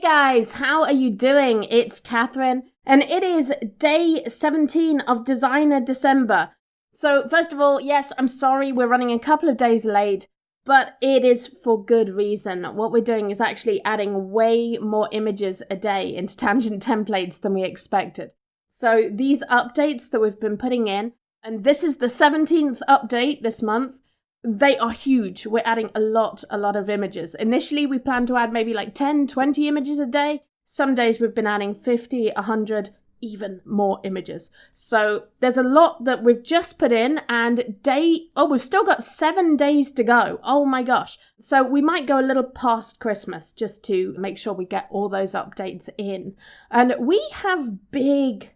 guys, how are you doing? It's Catherine, and it is day 17 of Designer December. So first of all, yes, I'm sorry we're running a couple of days late, but it is for good reason. What we're doing is actually adding way more images a day into tangent templates than we expected. So these updates that we've been putting in, and this is the 17th update this month, they are huge. We're adding a lot of images. Initially, we planned to add maybe like 10, 20 images a day. Some days we've been adding 50, 100, even more images. So there's a lot that we've just put in, and we've still got 7 days to go. Oh my gosh. So we might go a little past Christmas just to make sure we get all those updates in. And we have big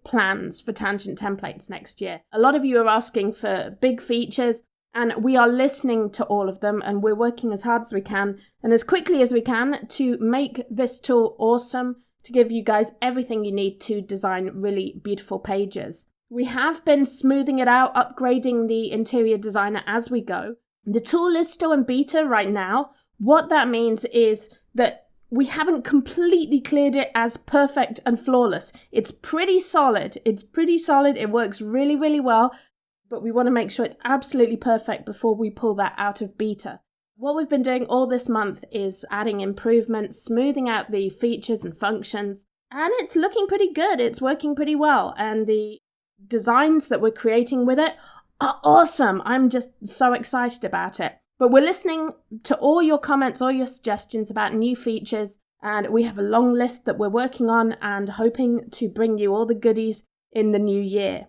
plans for tangent templates next year. A lot of you are asking for big features, and we are listening to all of them, and we're working as hard as we can and as quickly as we can to make this tool awesome, to give you guys everything you need to design really beautiful pages. We have been smoothing it out, upgrading the interior designer as we go. The tool is still in beta right now. What that means is that we haven't completely cleared it as perfect and flawless. It's pretty solid. It works really well. But we want to make sure it's absolutely perfect before we pull that out of beta. What we've been doing all this month is adding improvements, smoothing out the features and functions, and it's looking pretty good. It's working pretty well, and the designs that we're creating with it are awesome. I'm just so excited about it. But we're listening to all your comments, all your suggestions about new features, and we have a long list that we're working on and hoping to bring you all the goodies in the new year.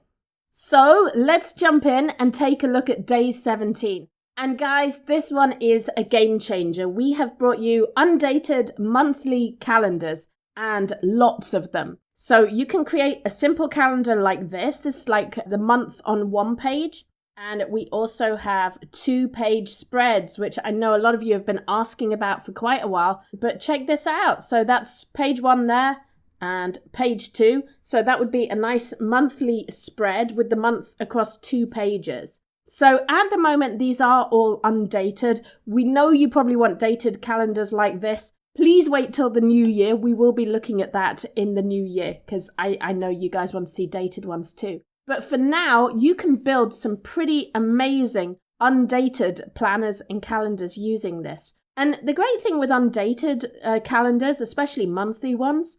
So let's jump in and take a look at day 17. And guys, this one is a game changer. We have brought you undated monthly calendars, and lots of them. So you can create a simple calendar like this. This is like the month on one page. And we also have 2-page spreads, which I know a lot of you have been asking about for quite a while. But check this out. So that's page 1 there. And page 2. So that would be a nice monthly spread with the month across 2 pages. So at the moment, these are all undated. We know you probably want dated calendars like this. Please wait till the new year. We will be looking at that in the new year because I know you guys want to see dated ones too. But for now, you can build some pretty amazing undated planners and calendars using this. And the great thing with undated calendars, especially monthly ones,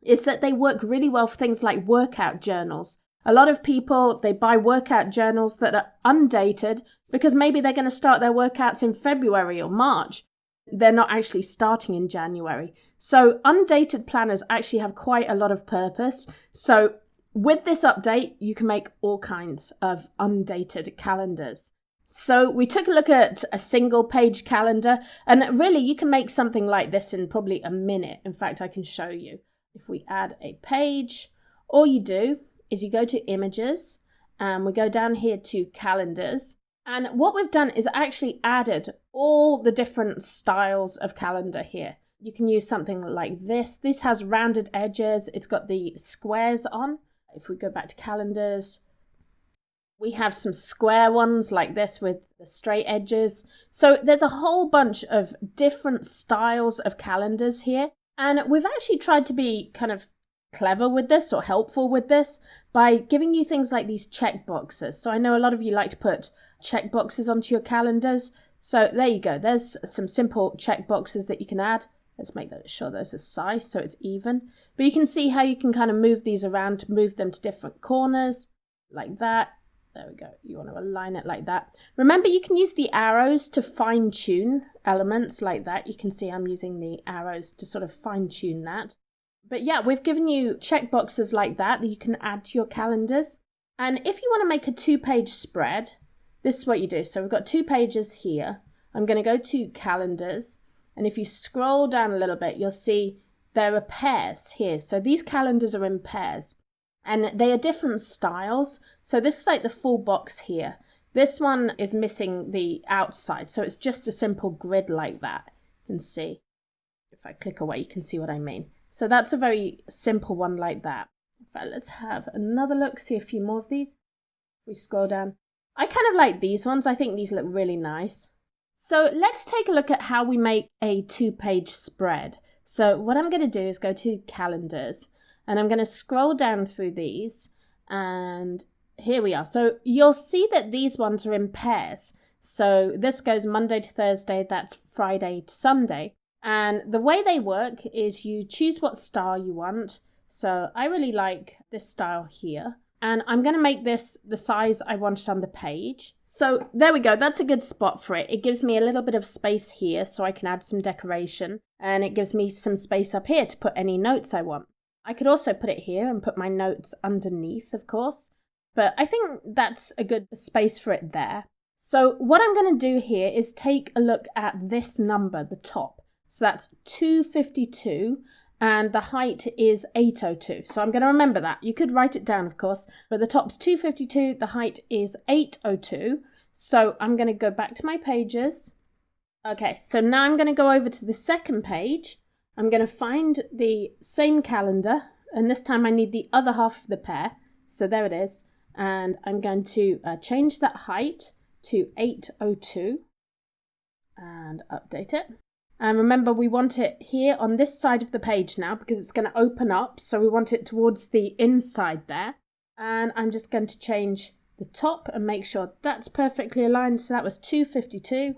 is that they work really well for things like workout journals. A lot of people, they buy workout journals that are undated because maybe they're going to start their workouts in February or March. They're not actually starting in January. So undated planners actually have quite a lot of purpose. So with this update, you can make all kinds of undated calendars. So we took a look at a single page calendar, and really you can make something like this in probably a minute. In fact, I can show you. If we add a page, all you do is you go to images and we go down here to calendars. And what we've done is actually added all the different styles of calendar here. You can use something like this. This has rounded edges. It's got the squares on. If we go back to calendars, we have some square ones like this with the straight edges. So there's a whole bunch of different styles of calendars here. And we've actually tried to be kind of clever with this or helpful with this by giving you things like these checkboxes. So I know a lot of you like to put checkboxes onto your calendars. So there you go. There's some simple checkboxes that you can add. Let's make sure those are size so it's even. But you can see how you can kind of move these around to move them to different corners like that. There we go. You want to align it like that. Remember, you can use the arrows to fine-tune elements like that. You can see I'm using the arrows to sort of fine-tune that. But yeah, we've given you checkboxes like that you can add to your calendars. And if you want to make a 2-page spread, this is what you do. So we've got 2 pages here. I'm going to go to calendars. And if you scroll down a little bit, you'll see there are pairs here. So these calendars are in pairs. And they are different styles. So this is like the full box here. This one is missing the outside. So it's just a simple grid like that. You can see. If I click away, you can see what I mean. So that's a very simple one like that. In fact, let's have another look, see a few more of these. If we scroll down. I kind of like these ones. I think these look really nice. So let's take a look at how we make a 2-page spread. So what I'm going to do is go to calendars, and I'm going to scroll down through these, and here we are. So you'll see that these ones are in pairs. So this goes Monday to Thursday, that's Friday to Sunday. And the way they work is you choose what style you want. So I really like this style here. And I'm going to make this the size I wanted on the page. So there we go. That's a good spot for it. It gives me a little bit of space here so I can add some decoration. And it gives me some space up here to put any notes I want. I could also put it here and put my notes underneath, of course. But I think that's a good space for it there. So what I'm going to do here is take a look at this number, the top. So that's 252 and the height is 802. So I'm going to remember that. You could write it down, of course, but the top's 252, the height is 802. So I'm going to go back to my pages. Okay, so now I'm going to go over to the second page. I'm going to find the same calendar, and this time I need the other half of the pair. So there it is. And I'm going to change that height to 802 and update it. And remember, we want it here on this side of the page now because it's going to open up. So we want it towards the inside there. And I'm just going to change the top and make sure that's perfectly aligned. So that was 252.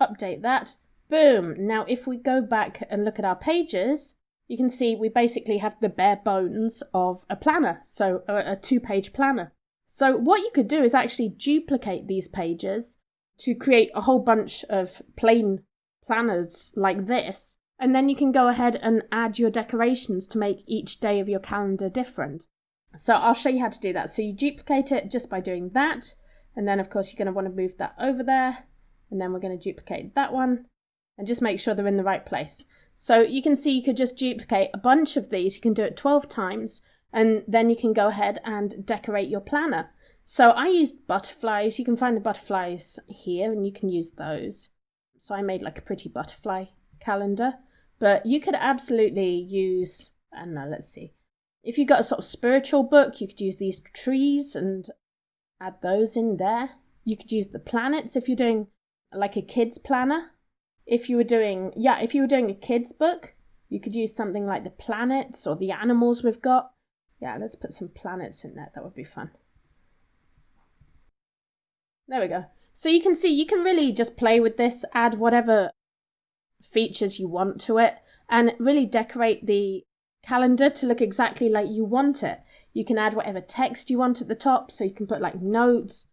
Update that. Boom. Now, if we go back and look at our pages, you can see we basically have the bare bones of a planner. So a 2-page planner. So what you could do is actually duplicate these pages to create a whole bunch of plain planners like this. And then you can go ahead and add your decorations to make each day of your calendar different. So I'll show you how to do that. So you duplicate it just by doing that. And then, of course, you're going to want to move that over there. And then we're going to duplicate that one and just make sure they're in the right place. So you can see you could just duplicate a bunch of these. You can do it 12 times. And then you can go ahead and decorate your planner. So I used butterflies. You can find the butterflies here and you can use those. So I made like a pretty butterfly calendar. But you could absolutely use, I don't know, let's see. If you've got a sort of spiritual book, you could use these trees and add those in there. You could use the planets if you're doing like a kid's planner. If you were doing a kid's book, you could use something like the planets or the animals we've got. Yeah, let's put some planets in there. That would be fun. There we go. So you can see you can really just play with this, add whatever features you want to it, and really decorate the calendar to look exactly like you want it. You can add whatever text you want at the top, so you can put like notes.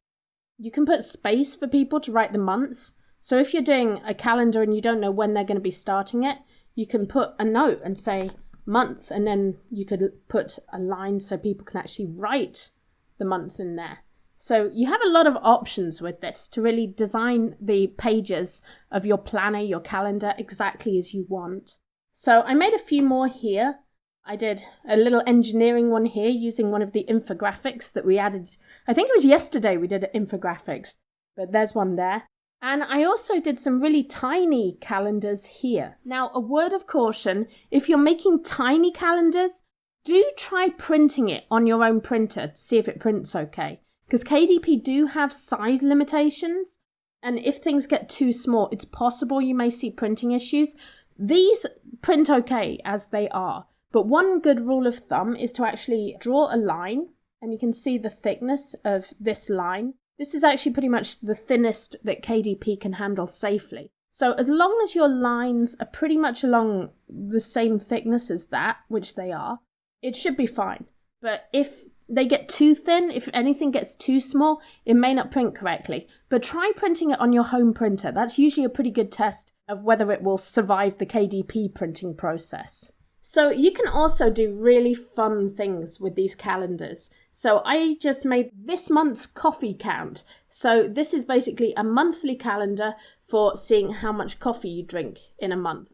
You can put space for people to write the months. So if you're doing a calendar and you don't know when they're going to be starting it, you can put a note and say month, and then you could put a line so people can actually write the month in there. So you have a lot of options with this to really design the pages of your planner, your calendar, exactly as you want. So I made a few more here. I did a little engineering one here using one of the infographics that we added. I think it was yesterday we did infographics, but there's one there. And I also did some really tiny calendars here. Now, a word of caution, if you're making tiny calendars, do try printing it on your own printer to see if it prints okay. Because KDP do have size limitations, and if things get too small, it's possible you may see printing issues. These print okay as they are, but one good rule of thumb is to actually draw a line, and you can see the thickness of this line. This is actually pretty much the thinnest that KDP can handle safely. So as long as your lines are pretty much along the same thickness as that, which they are, it should be fine. But if they get too thin, if anything gets too small, it may not print correctly. But try printing it on your home printer. That's usually a pretty good test of whether it will survive the KDP printing process. So you can also do really fun things with these calendars. So I just made this month's coffee count. So this is basically a monthly calendar for seeing how much coffee you drink in a month.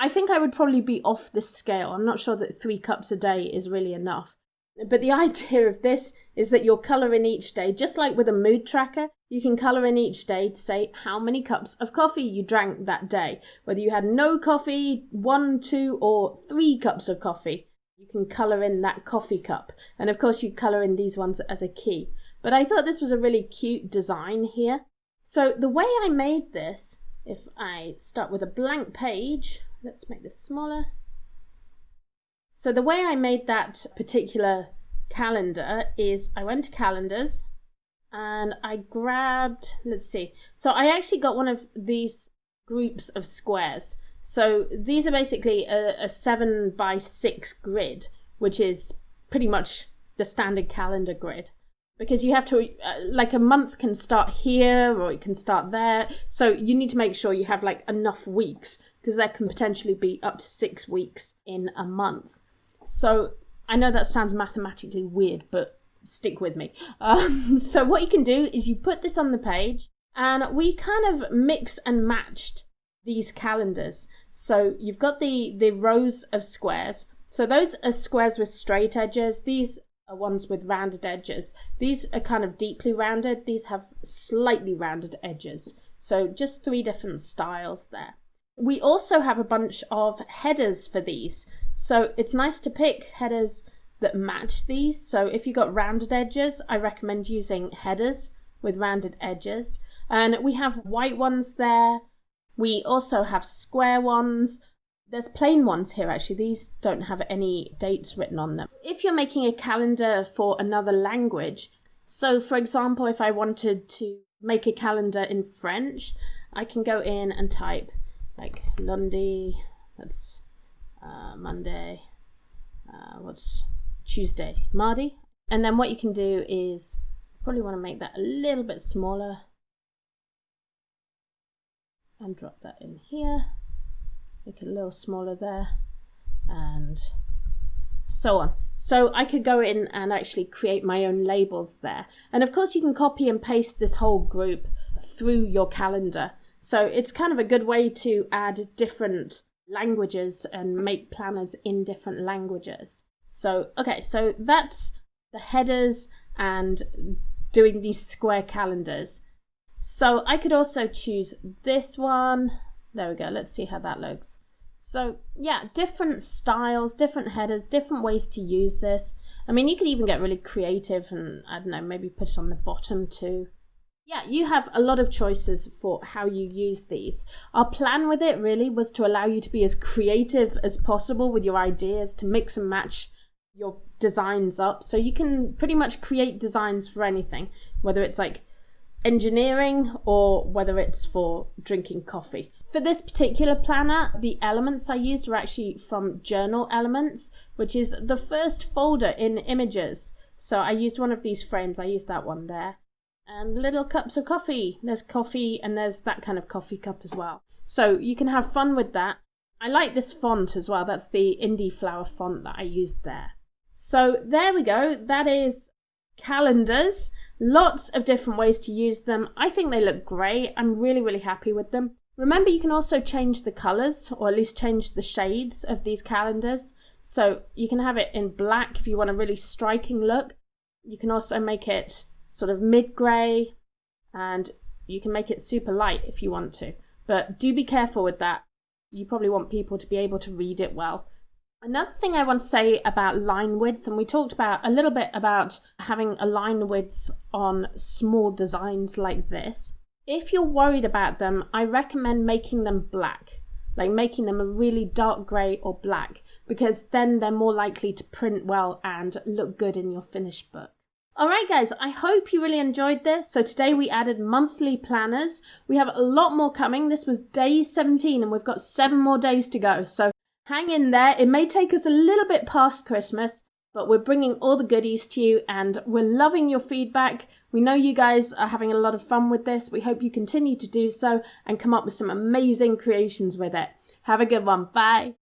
I think I would probably be off this scale. I'm not sure that 3 cups a day is really enough. But the idea of this is that you'll colour in each day, just like with a mood tracker, you can colour in each day to say how many cups of coffee you drank that day. Whether you had no coffee, 1, 2 or 3 cups of coffee, you can colour in that coffee cup. And of course you colour in these ones as a key. But I thought this was a really cute design here. So the way I made this, if I start with a blank page, let's make this smaller. So the way I made that particular calendar is I went to calendars and I grabbed, let's see. So I actually got one of these groups of squares. So these are basically a 7x6 grid, which is pretty much the standard calendar grid. Because you have to, like a month can start here or it can start there. So you need to make sure you have like enough weeks, because there can potentially be up to 6 weeks in a month. So I know that sounds mathematically weird, but stick with me. So what you can do is you put this on the page, and we kind of mix and matched these calendars. So you've got the rows of squares. So those are squares with straight edges. These are ones with rounded edges. These are kind of deeply rounded. These have slightly rounded edges. So just 3 different styles there. We also have a bunch of headers for these. So it's nice to pick headers that match these. So if you've got rounded edges, I recommend using headers with rounded edges. And we have white ones there. We also have square ones. There's plain ones here, actually. These don't have any dates written on them. If you're making a calendar for another language, so for example, if I wanted to make a calendar in French, I can go in and type like lundi, that's Monday, what's Tuesday, mardi. And then what you can do is probably want to make that a little bit smaller and drop that in here. Make it a little smaller there, and so on. So I could go in and actually create my own labels there. And of course you can copy and paste this whole group through your calendar. So it's kind of a good way to add different languages and make planners in different languages. So, okay, so that's the headers and doing these square calendars. So I could also choose this one. There we go. Let's see how that looks. So yeah, different styles, different headers, different ways to use this. I mean, you could even get really creative and, I don't know, maybe put it on the bottom too. Yeah, you have a lot of choices for how you use these. Our plan with it really was to allow you to be as creative as possible with your ideas, to mix and match your designs up. So you can pretty much create designs for anything, whether it's like engineering or whether it's for drinking coffee. For this particular planner, the elements I used were actually from Journal Elements, which is the first folder in images. So I used one of these frames. I used that one there. And little cups of coffee. There's coffee and there's that kind of coffee cup as well. So you can have fun with that. I like this font as well. That's the Indie Flower font that I used there. So there we go. That is calendars. Lots of different ways to use them. I think they look great. I'm really, really happy with them. Remember, you can also change the colors, or at least change the shades of these calendars. So you can have it in black if you want a really striking look. You can also make it sort of mid-grey, and you can make it super light if you want to. But do be careful with that. You probably want people to be able to read it well. Another thing I want to say about line width, and we talked about a little bit about having a line width on small designs like this. If you're worried about them, I recommend making them black, like making them a really dark grey or black, because then they're more likely to print well and look good in your finished book. Alright guys, I hope you really enjoyed this. So today we added monthly planners. We have a lot more coming. This was day 17 and we've got 7 more days to go. So hang in there. It may take us a little bit past Christmas, but we're bringing all the goodies to you and we're loving your feedback. We know you guys are having a lot of fun with this. We hope you continue to do so and come up with some amazing creations with it. Have a good one. Bye.